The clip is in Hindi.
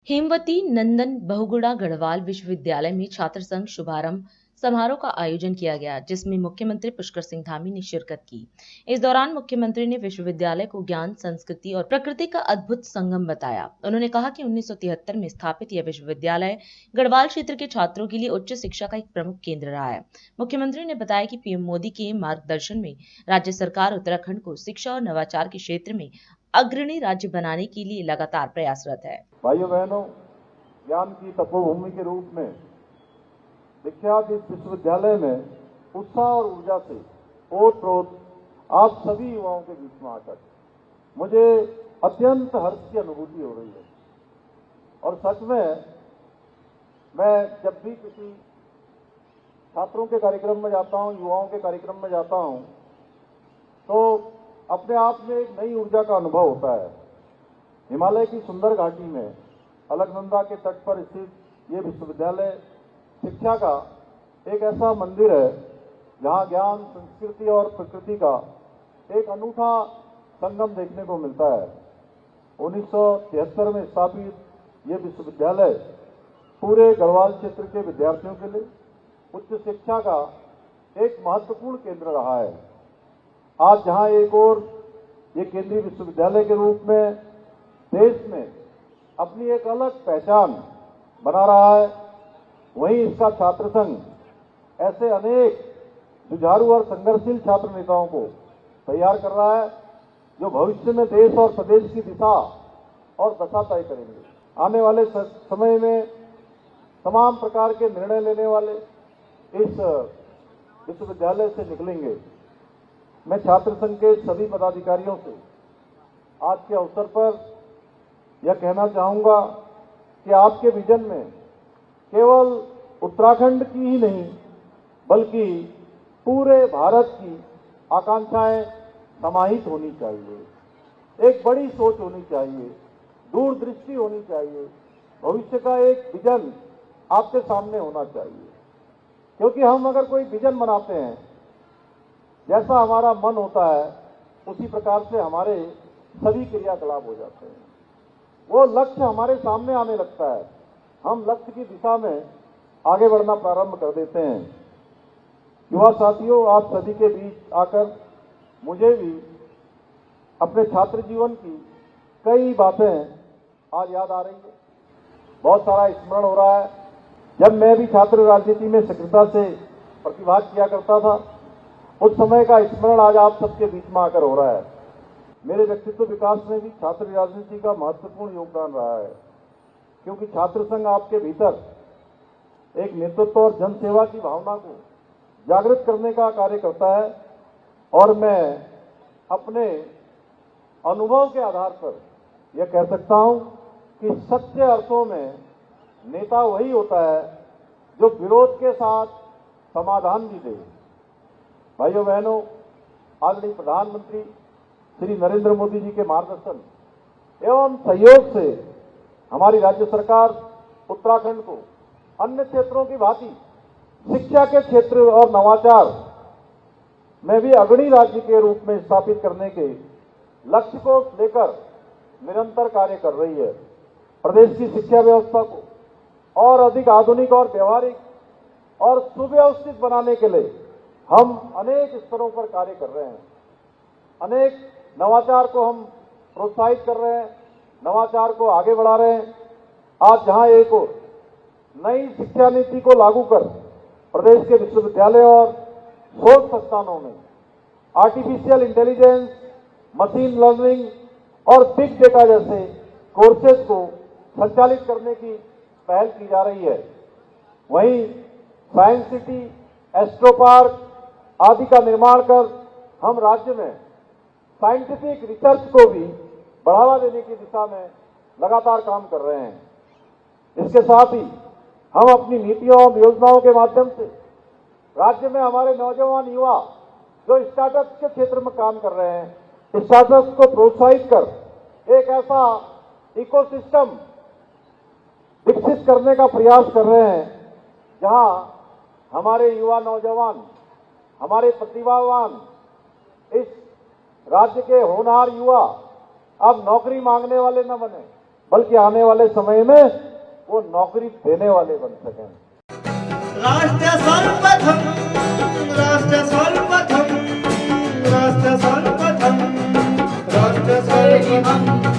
हेमवती नंदन बहुगुणा गढ़वाल विश्वविद्यालय में छात्र संघ शुभारंभ समारोह का आयोजन किया गया, जिसमें मुख्यमंत्री पुष्कर सिंह धामी ने शिरकत की। इस दौरान मुख्यमंत्री ने विश्वविद्यालय को ज्ञान, संस्कृति और प्रकृति का अद्भुत संगम बताया। उन्होंने कहा कि 1973 में स्थापित यह विश्वविद्यालय गढ़वाल क्षेत्र के छात्रों के लिए उच्च शिक्षा का एक प्रमुख केंद्र रहा है। मुख्यमंत्री ने बताया कि पीएम मोदी के मार्गदर्शन में राज्य सरकार उत्तराखंड को शिक्षा और नवाचार के क्षेत्र में अग्रणी राज्य बनाने के लिए लगातार प्रयासरत है। भाइयों बहनों, ज्ञान की तपोभूमि के रूप में विख्यात इस विश्वविद्यालय में उत्साह और ऊर्जा से ओत-प्रोत आप सभी युवाओं के बीच में आकर मुझे अत्यंत हर्ष की अनुभूति हो रही है। और सच में मैं जब भी किसी छात्रों के कार्यक्रम में जाता हूं, युवाओं के कार्यक्रम में जाता हूं, तो अपने आप में एक नई ऊर्जा का अनुभव होता है। हिमालय की सुंदर घाटी में अलकनंदा के तट पर स्थित ये विश्वविद्यालय शिक्षा का एक ऐसा मंदिर है जहां ज्ञान, संस्कृति और प्रकृति का एक अनूठा संगम देखने को मिलता है। 1973 में स्थापित ये विश्वविद्यालय पूरे गढ़वाल क्षेत्र के विद्यार्थियों के लिए उच्च शिक्षा का एक महत्वपूर्ण केंद्र रहा है। आज जहां एक ओर ये केंद्रीय विश्वविद्यालय के रूप में देश में अपनी एक अलग पहचान बना रहा है, वहीं इसका छात्र संघ ऐसे अनेक जुझारू और संघर्षशील छात्र नेताओं को तैयार कर रहा है जो भविष्य में देश और प्रदेश की दिशा और दशा तय करेंगे। आने वाले समय में तमाम प्रकार के निर्णय लेने वाले इस विश्वविद्यालय से निकलेंगे। मैं छात्र संघ के सभी पदाधिकारियों से आज के अवसर पर यह कहना चाहूंगा कि आपके विजन में केवल उत्तराखंड की ही नहीं बल्कि पूरे भारत की आकांक्षाएं समाहित होनी चाहिए। एक बड़ी सोच होनी चाहिए, दूरदृष्टि होनी चाहिए, भविष्य का एक विजन आपके सामने होना चाहिए। क्योंकि हम अगर कोई विजन बनाते हैं, जैसा हमारा मन होता है उसी प्रकार से हमारे सभी क्रियाकलाप हो जाते हैं। वो लक्ष्य हमारे सामने आने लगता है, हम लक्ष्य की दिशा में आगे बढ़ना प्रारंभ कर देते हैं। युवा साथियों, आप सभी के बीच आकर मुझे भी अपने छात्र जीवन की कई बातें आज याद आ रही है। बहुत सारा स्मरण हो रहा है। जब मैं भी छात्र राजनीति में सक्रियता से प्रतिभाग किया करता था, उस समय का स्मरण आज आप सबके बीच में आकर हो रहा है। मेरे व्यक्तित्व विकास में भी छात्र राजनीति का महत्वपूर्ण योगदान रहा है, क्योंकि छात्र संघ आपके भीतर एक नेतृत्व और जनसेवा की भावना को जागृत करने का कार्य करता है। और मैं अपने अनुभव के आधार पर यह कह सकता हूं कि सच्चे अर्थों में नेता वही होता है जो विरोध के साथ समाधान भी दे। भाइयों बहनों, आदरणीय प्रधानमंत्री श्री नरेंद्र मोदी जी के मार्गदर्शन एवं सहयोग से हमारी राज्य सरकार उत्तराखंड को अन्य क्षेत्रों की भांति शिक्षा के क्षेत्र और नवाचार में भी अग्रणी राज्य के रूप में स्थापित करने के लक्ष्य को लेकर निरंतर कार्य कर रही है। प्रदेश की शिक्षा व्यवस्था को और अधिक आधुनिक और व्यवहारिक और सुव्यवस्थित बनाने के लिए हम अनेक स्तरों पर कार्य कर रहे हैं। अनेक नवाचार को हम प्रोत्साहित कर रहे हैं, नवाचार को आगे बढ़ा रहे हैं। आज जहां एक और नई शिक्षा नीति को लागू कर प्रदेश के विश्वविद्यालय और शोध संस्थानों में आर्टिफिशियल इंटेलिजेंस, मशीन लर्निंग और बिग डेटा जैसे कोर्सेज को संचालित करने की पहल की जा रही है, वहीं साइंस सिटी, एस्ट्रो पार्क आदि का निर्माण कर हम राज्य में साइंटिफिक रिसर्च को भी बढ़ावा देने की दिशा में लगातार काम कर रहे हैं। इसके साथ ही हम अपनी नीतियों और योजनाओं के माध्यम से राज्य में हमारे नौजवान युवा जो स्टार्टअप के क्षेत्र में काम कर रहे हैं, स्टार्टअप को प्रोत्साहित कर एक ऐसा इकोसिस्टम विकसित करने का प्रयास कर रहे हैं जहां हमारे युवा नौजवान, हमारे प्रतिभावान, इस राज्य के होनहार युवा अब नौकरी मांगने वाले न बने, बल्कि आने वाले समय में वो नौकरी देने वाले बन सकें। राष्ट्र सर्वप्रथम, राष्ट्र सर्वप्रथम, राष्ट्र सर्वप्रथम, राष्ट्र सर्वप्रथम।